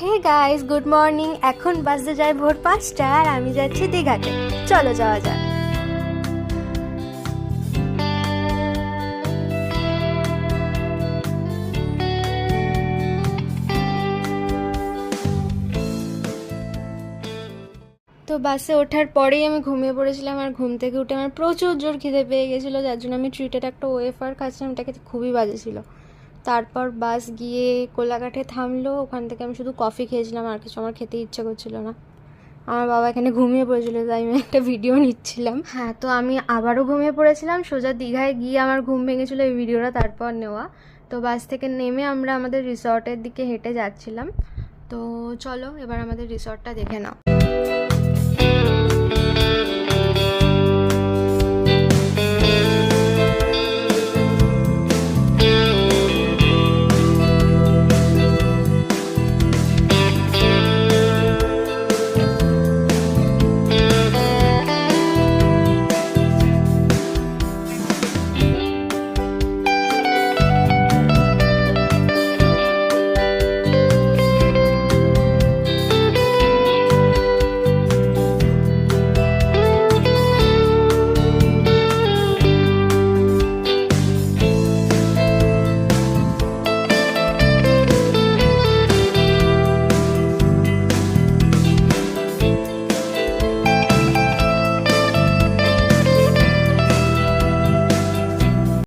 Hey guys, good morning. এখন বাজতে যায় ভোর 5টা আর আমি যাচ্ছি দীঘাতে। চলো যাওয়া যাক। তো বাসে ওঠার পরেই আমি ঘুমিয়ে পড়েছিলাম, আর ঘুম থেকে উঠে আমার প্রচুর জোর খিদে পেয়ে গেছিলো, যার জন্য আমি ট্রিটের একটা ওয়েফার খাচ্ছিলাম। এটা খেতে খুবই বাজে ছিল। তারপর বাস গিয়ে কোলাঘাটে থামলো, ওখান থেকে আমি শুধু কফি খেয়েছিলাম, আর কিছু আমার খেতে ইচ্ছে করছিল না। আমার বাবা এখানে ঘুমিয়ে পড়েছিল, তাই আমি একটা ভিডিও নিচ্ছিলাম। হ্যাঁ, তো আমি আবারও ঘুমিয়ে পড়েছিলাম। সোজা দীঘায় গিয়ে আমার ঘুম ভেঙেছিল, এই ভিডিওটা তারপর নেওয়া। তো বাস থেকে নেমে আমরা আমাদের রিসর্টের দিকে হেঁটে যাচ্ছিলাম। তো চলো এবার আমাদের রিসর্টটা দেখে নাও।